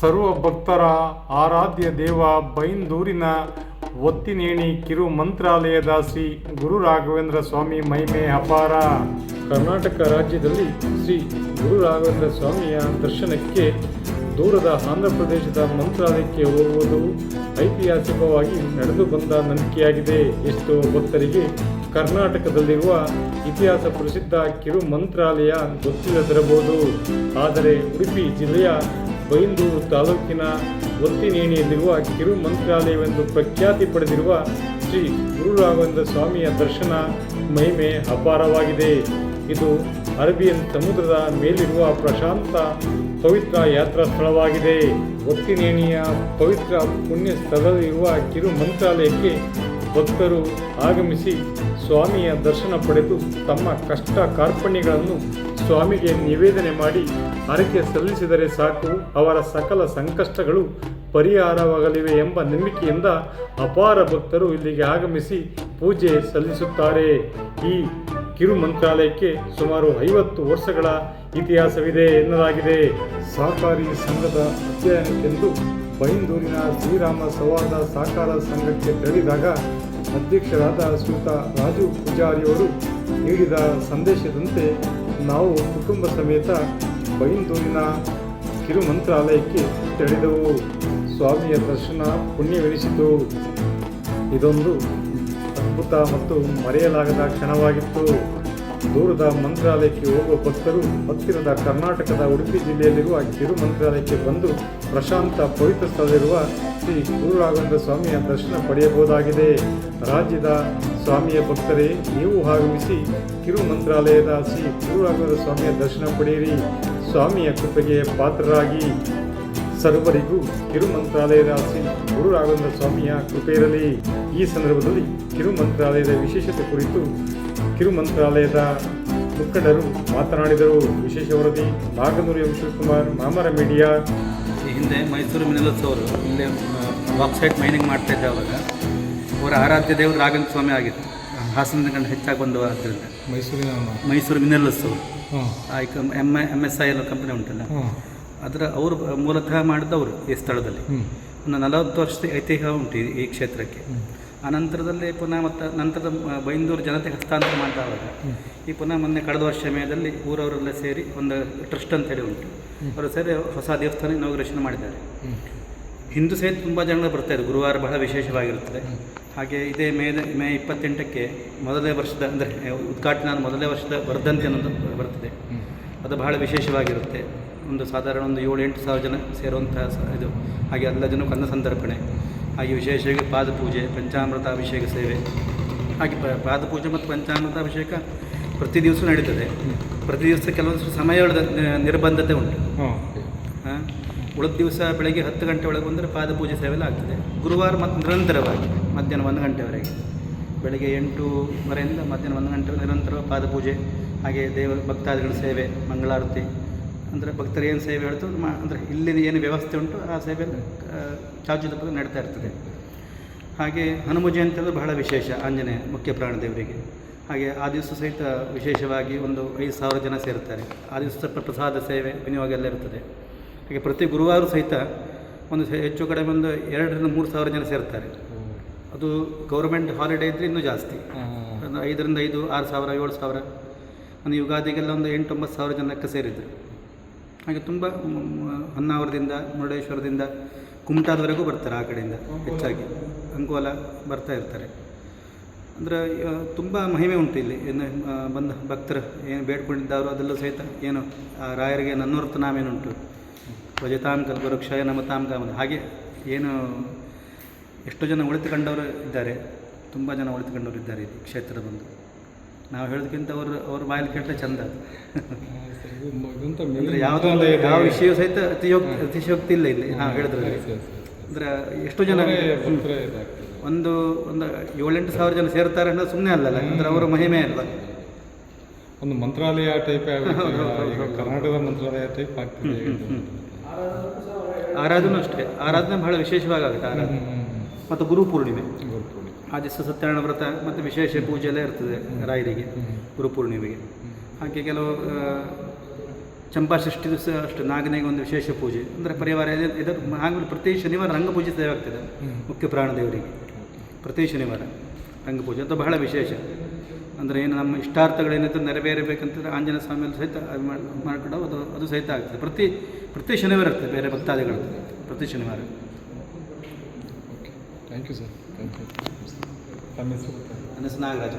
ಸರ್ವ ಭಕ್ತರ ಆರಾಧ್ಯ ದೇವ ಬೈಂದೂರಿನ ಒತ್ತಿನೇಣಿ ಕಿರು ಮಂತ್ರಾಲಯದ ಶ್ರೀ ಗುರು ರಾಘವೇಂದ್ರ ಸ್ವಾಮಿ ಮಹಿಮೆ ಅಪಾರ. ಕರ್ನಾಟಕ ರಾಜ್ಯದಲ್ಲಿ ಶ್ರೀ ಗುರು ರಾಘವೇಂದ್ರ ಸ್ವಾಮಿಯ ದರ್ಶನಕ್ಕೆ ದೂರದ ಆಂಧ್ರ ಪ್ರದೇಶದ ಮಂತ್ರಾಲಯಕ್ಕೆ ಹೋಗುವುದು ಐತಿಹಾಸಿಕವಾಗಿ ನಡೆದು ಬಂದ ನಂಬಿಕೆಯಾಗಿದೆ. ಎಷ್ಟೋ ಭಕ್ತರಿಗೆ ಕರ್ನಾಟಕದಲ್ಲಿರುವ ಇತಿಹಾಸ ಪ್ರಸಿದ್ಧ ಕಿರು ಮಂತ್ರಾಲಯ ಗೊತ್ತಿಲ್ಲದಿರಬಹುದು. ಆದರೆ ಉಡುಪಿ ಜಿಲ್ಲೆಯ ಬೈಂದೂರು ತಾಲೂಕಿನ ಒತ್ತಿನೇಣಿಯಲ್ಲಿರುವ ಕಿರು ಮಂತ್ರಾಲಯವೆಂದು ಪ್ರಖ್ಯಾತಿ ಪಡೆದಿರುವ ಶ್ರೀ ಗುರು ರಾಘವೇಂದ್ರ ಸ್ವಾಮಿಯ ದರ್ಶನ ಮಹಿಮೆ ಅಪಾರವಾಗಿದೆ. ಇದು ಅರೇಬಿಯನ್ ಸಮುದ್ರದ ಮೇಲಿರುವ ಪ್ರಶಾಂತ ಪವಿತ್ರ ಯಾತ್ರಾ ಸ್ಥಳವಾಗಿದೆ. ಒತ್ತಿನೇಣಿಯ ಪವಿತ್ರ ಪುಣ್ಯ ಸ್ಥಳದಲ್ಲಿರುವ ಕಿರು ಮಂತ್ರಾಲಯಕ್ಕೆ ಭಕ್ತರು ಆಗಮಿಸಿ ಸ್ವಾಮಿಯ ದರ್ಶನ ಪಡೆದು ತಮ್ಮ ಕಷ್ಟ ಕಾರ್ಪಣ್ಯಗಳನ್ನು ಸ್ವಾಮಿಗೆ ನಿವೇದನೆ ಮಾಡಿ ಹರಕೆ ಸಲ್ಲಿಸಿದರೆ ಸಾಕು, ಅವರ ಸಕಲ ಸಂಕಷ್ಟಗಳು ಪರಿಹಾರವಾಗಲಿವೆ ಎಂಬ ನಂಬಿಕೆಯಿಂದ ಅಪಾರ ಭಕ್ತರು ಇಲ್ಲಿಗೆ ಆಗಮಿಸಿ ಪೂಜೆ ಸಲ್ಲಿಸುತ್ತಾರೆ. ಈ ಕಿರು ಮಂತ್ರಾಲಯಕ್ಕೆ ಸುಮಾರು 50 ವರ್ಷಗಳ ಇತಿಹಾಸವಿದೆ ಎನ್ನಲಾಗಿದೆ. ಸಹಕಾರಿ ಸಂಘದ ಅಧ್ಯಯನಕ್ಕೆಂದು ಬೈಂದೂರಿನ ಶ್ರೀರಾಮ ಸಂವಾದ ಸಹಕಾರ ಸಂಘಕ್ಕೆ ತೆರಳಿದಾಗ ಅಧ್ಯಕ್ಷರಾದ ಶ್ರೀಯುತ ರಾಜು ಪೂಜಾರಿಯವರು ನೀಡಿದ ಸಂದೇಶದಂತೆ ನಾವು ಕುಟುಂಬ ಸಮೇತ ಬೈಂದೂರಿನ ಕಿರು ಮಂತ್ರಾಲಯಕ್ಕೆ ತೆರಳಿದೆವು. ಸ್ವಾಮಿಯ ದರ್ಶನ ಪುಣ್ಯವೆನಿಸಿತು. ಇದೊಂದು ಅದ್ಭುತ ಮತ್ತು ಮರೆಯಲಾಗದ ಕ್ಷಣವಾಗಿತ್ತು. ದೂರದ ಮಂತ್ರಾಲಯಕ್ಕೆ ಹೋಗುವ ಭಕ್ತರು ಹತ್ತಿರದ ಕರ್ನಾಟಕದ ಉಡುಪಿ ಜಿಲ್ಲೆಯಲ್ಲಿರುವ ಕಿರು ಮಂತ್ರಾಲಯಕ್ಕೆ ಬಂದು ಪ್ರಶಾಂತ ಪವಿತ್ರ ಸ್ಥಳದಲ್ಲಿರುವ ಶ್ರೀ ಗುರು ರಾಘವೇಂದ್ರ ಸ್ವಾಮಿಯ ದರ್ಶನ ಪಡೆಯಬಹುದಾಗಿದೆ. ರಾಜ್ಯದ ಸ್ವಾಮಿಯ ಭಕ್ತರೇ, ನೀವು ಆಗಮಿಸಿ ಕಿರು ಮಂತ್ರಾಲಯದ ಶ್ರೀ ಗುರು ರಾಘವೇಂದ್ರ ಸ್ವಾಮಿಯ ದರ್ಶನ ಪಡೆಯಿರಿ. ಸ್ವಾಮಿಯ ಕೃಪೆಗೆ ಪಾತ್ರರಾಗಿ. ಸರ್ವರಿಗೂ ಕಿರು ಮಂತ್ರಾಲಯದ ಶ್ರೀ ಗುರು ರಾಘವೇಂದ್ರ ಸ್ವಾಮಿಯ ಕೃಪೆ ಇರಲಿ. ಈ ಸಂದರ್ಭದಲ್ಲಿ ಕಿರು ಮಂತ್ರಾಲಯದ ವಿಶೇಷತೆ ಕುರಿತು ಕಿರು ಮಂತ್ರಾಲಯದ ಮುಖಂಡರು ಮಾತನಾಡಿದರು. ವಿಶೇಷ ವರದಿ ನಾಗನೂರು ಎಂ ಶಿವಕುಮಾರ್, ಮಾಮರ ಮೀಡಿಯಾ. ಈ ಹಿಂದೆ ಮೈಸೂರು ಮಿನರಲ್ಸ್ ಅವರು ಇಲ್ಲೇ ಬಾಕ್ಸೈಟ್ ಮೈನಿಂಗ್ ಮಾಡ್ತಾ ಇದ್ದಾವಾಗ ಅವರ ಆರಾಧ್ಯ ದೇವರು ರಾಘವೇಂದ್ರ ಸ್ವಾಮಿ ಆಗಿತ್ತು. ಹಾಸನದ ಕಂಡು ಹೆಚ್ಚಾಗಿ ಬಂದು ಆದ್ದರಿಂದ ಮೈಸೂರು ಮಿನರಲ್ಸ್ ಅವರು MSIL ಕಂಪನಿ ಉಂಟಲ್ಲ, ಅವರು ಮೂಲತಃ ಮಾಡಿದವರು ಈ ಸ್ಥಳದಲ್ಲಿ. ಒಂದು 40 ವರ್ಷದ ಐತಿಹ್ಯ ಉಂಟು ಈ ಕ್ಷೇತ್ರಕ್ಕೆ. ಅನಂತರದಲ್ಲಿ ಪುನಃ ನಂತರದ ಬೈಂದೂರು ಜನತೆ ಹಸ್ತಾಂತರ ಮಾಡಿದವಾಗ ಈ ಪುನಃ ಮೊನ್ನೆ ಕಳೆದ ವರ್ಷ ಮೇದಲ್ಲಿ ಊರವರೆಲ್ಲ ಸೇರಿ ಒಂದು ಟ್ರಸ್ಟ್ ಅಂತೇಳಿ ಉಂಟು, ಅವರು ಸೇರಿ ಹೊಸ ದೇವಸ್ಥಾನ ಇನಾಗ್ರೇಷನ್ ಮಾಡಿದ್ದಾರೆ. ಹಿಂದೂ ಸಹಿತ ತುಂಬ ಜನ ಬರ್ತಾಯಿದ್ರು. ಗುರುವಾರ ಬಹಳ ವಿಶೇಷವಾಗಿರುತ್ತದೆ. ಹಾಗೆ ಇದೇ ಮೇ 28ಕ್ಕೆ ಮೊದಲನೇ ವರ್ಷದ ಅಂದರೆ ಉದ್ಘಾಟನೆ ಮೊದಲನೇ ವರ್ಷದ ವರ್ಧಂತಿ ಅನ್ನೋದು ಬರ್ತದೆ. ಅದು ಬಹಳ ವಿಶೇಷವಾಗಿರುತ್ತೆ. ಒಂದು ಸಾಧಾರಣ ಒಂದು 7-8 ಸಾವಿರ ಜನ ಸೇರುವಂತಹ ಇದು. ಹಾಗೆ ಎಲ್ಲ ಜನಕ್ಕೂ ಅನ್ನ ಸಂತರ್ಪಣೆ, ಹಾಗೆ ವಿಶೇಷವಾಗಿ ಪಾದಪೂಜೆ, ಪಂಚಾಮೃತ ಅಭಿಷೇಕ ಸೇವೆ. ಹಾಗೆ ಪಾದಪೂಜೆ ಮತ್ತು ಪಂಚಾಮೃತ ಅಭಿಷೇಕ ಪ್ರತಿ ದಿವಸ ನಡೀತದೆ. ಪ್ರತಿ ದಿವಸ ಕೆಲವೊಂದು ಸಮಯದ ನಿರ್ಬಂಧತೆ ಉಂಟು. ಉಳಿದ ದಿವಸ ಬೆಳಗ್ಗೆ 10 ಗಂಟೆ ಒಳಗೆ ಬಂದರೆ ಪಾದಪೂಜೆ ಸೇವೆ ಎಲ್ಲ ಆಗ್ತದೆ. ಗುರುವಾರ ಮತ್ತು ನಿರಂತರವಾಗಿ ಮಧ್ಯಾಹ್ನ 1 ಗಂಟೆವರೆಗೆ, ಬೆಳಗ್ಗೆ 8:30ಯಿಂದ ಮಧ್ಯಾಹ್ನ 1 ಗಂಟೆ ನಿರಂತರ ಪಾದಪೂಜೆ. ಹಾಗೆ ದೇವರ ಭಕ್ತಾದಿಗಳ ಸೇವೆ, ಮಂಗಳಾರತಿ, ಅಂದರೆ ಭಕ್ತರು ಏನು ಸೇವೆ ಹೇಳ್ತು ಅಂದರೆ ಇಲ್ಲಿ ಏನು ವ್ಯವಸ್ಥೆ ಉಂಟು ಆ ಸೇವೆಯಲ್ಲಿ ಚಾಚುತಪ್ಪದ ನಡೀತಾ ಇರ್ತದೆ. ಹಾಗೆ ಹನುಮ ಜಯಂತಿ ಅಂದರೆ ಬಹಳ ವಿಶೇಷ, ಆಂಜನೇಯ ಮುಖ್ಯ ಪ್ರಾಣದೇವರಿಗೆ. ಹಾಗೆ ಆ ದಿವಸ ಸಹಿತ ವಿಶೇಷವಾಗಿ ಒಂದು 5,000 ಜನ ಸೇರ್ತಾರೆ. ಆ ದಿವಸ ಪ್ರಸಾದ ಸೇವೆ ವಿನಿಯೋಗ ಎಲ್ಲ ಇರ್ತದೆ. ಹಾಗೆ ಪ್ರತಿ ಗುರುವಾರ ಸಹಿತ ಒಂದು ಹೆಚ್ಚು ಕಡಿಮೆ ಒಂದು 2,000-3 ಸಾವಿರ ಜನ ಸೇರ್ತಾರೆ. ಅದು ಗೌರ್ಮೆಂಟ್ ಹಾಲಿಡೇ ಇದ್ದರೆ ಇನ್ನೂ ಜಾಸ್ತಿ, ಒಂದು 5ರಿಂದ 5, 6,000, 7,000. ಒಂದು ಯುಗಾದಿಗೆಲ್ಲ ಒಂದು 8-9 ಸಾವಿರ ಜನಕ್ಕೆ ಸೇರಿದ್ರು. ಹಾಗೆ ತುಂಬ ಹೊನ್ನಾವರದಿಂದ, ಮುರುಡೇಶ್ವರದಿಂದ, ಕುಮಟಾದವರೆಗೂ ಬರ್ತಾರೆ. ಆ ಕಡೆಯಿಂದ ಹೆಚ್ಚಾಗಿ ಅಂಕೋಲ ಬರ್ತಾ ಇರ್ತಾರೆ. ಅಂದರೆ ತುಂಬ ಮಹಿಮೆ ಉಂಟು ಇಲ್ಲಿ. ಏನು ಬಂದ ಭಕ್ತರು ಏನು ಬೇಡ್ಕೊಂಡಿದ್ದಾರೋ ಅದೆಲ್ಲ ಸಹಿತ ಏನು ಆ ರಾಯರಿಗೆ ನನ್ನೂರ್ತ ನಾಮೇನುಂಟು, ಭಜತಾಂ ಕಲ್ಪವೃಕ್ಷಾಯ ನಮತಾಂ ಕಾಮ. ಹಾಗೆ ಏನು ಎಷ್ಟೋ ಜನ ಉಳಿತುಕೊಂಡವರು ಇದ್ದಾರೆ, ತುಂಬ ಜನ ಉಳಿತುಕೊಂಡವರು ಇದ್ದಾರೆ ಇಲ್ಲಿ ಕ್ಷೇತ್ರ ಬಂದು. ನಾವು ಹೇಳೋದಕ್ಕಿಂತ ಅವ್ರ ಬಾಯಲ್ಲಿ ಕೇಳಿದ್ರೆ ಚಂದ. ಅಂದರೆ ಯಾವ ವಿಷಯ ಸಹಿತ ಅತಿಶಯೋಕ್ತಿ ಇಲ್ಲ ಇಲ್ಲಿ ನಾವು ಹೇಳಿದ್ರೆ. ಅಂದರೆ ಎಷ್ಟೋ ಜನ ಒಂದು 7-8 ಸಾವಿರ ಜನ ಸೇರ್ತಾರೆ ಅನ್ನೋದು ಸುಮ್ಮನೆ ಅಲ್ಲಲ್ಲ, ಅಂದರೆ ಅವರ ಮಹಿಮೆ ಅಲ್ಲ. ಒಂದು ಮಂತ್ರಾಲಯ ಟೈಪ್ ಕರ್ನಾಟಕದ ಮಂತ್ರಾಲಯ ಟೈಪ್ ಆಗ್ತದೆ. ಆರಾಧನೆ ಅಷ್ಟೇ, ಆರಾಧನೆ ಬಹಳ ವಿಶೇಷವಾಗಿ ಆಗುತ್ತೆ. ಆರಾಧನೆ ಮತ್ತು ಗುರುಪೂರ್ಣಿಮೆ, ಆ ದಿವಸ ಸತ್ಯನಾರಾಯಣ ವ್ರತ ಮತ್ತು ವಿಶೇಷ ಪೂಜೆ ಎಲ್ಲ ಇರ್ತದೆ ರಾಯರಿಗೆ ಗುರುಪೂರ್ಣಿಮೆಗೆ. ಹಾಗೆ ಕೆಲವು ಚಂಪಾಷಷ್ಠಿ ದಿವಸ ಅಷ್ಟು ನಾಗನಿಗೆ ಒಂದು ವಿಶೇಷ ಪೂಜೆ ಅಂದರೆ ಪರಿವಾರ ಇದರ ಹಾಗೆ ಪ್ರತಿ ಶನಿವಾರ ರಂಗಪೂಜೆ ಸೇವಾಗ್ತದೆ ಮುಖ್ಯ ಪ್ರಾಣದೇವರಿಗೆ ಪ್ರತಿ ಶನಿವಾರ ರಂಗಪೂಜೆ ಅದು ಬಹಳ ವಿಶೇಷ. ಅಂದರೆ ಏನು ನಮ್ಮ ಇಷ್ಟಾರ್ಥಗಳೇನಿದ್ರು ನೆರವೇರಬೇಕಂತಂದರೆ ಆಂಜನೇಯ ಸ್ವಾಮಿಯಲ್ಲಿ ಸಹಿತ ಮಾಡ್ಕೊಂಡು ಅದು ಸಹಿತ ಆಗ್ತದೆ. ಪ್ರತಿ ಶನಿವಾರ ಇರ್ತದೆ, ಬೇರೆ ಭಕ್ತಾದಿಗಳು ಪ್ರತಿ ಶನಿವಾರ. Okay, thank you sir. Thank you. ನನ್ನ ಹೆಸರು ನಾಗರಾಜ.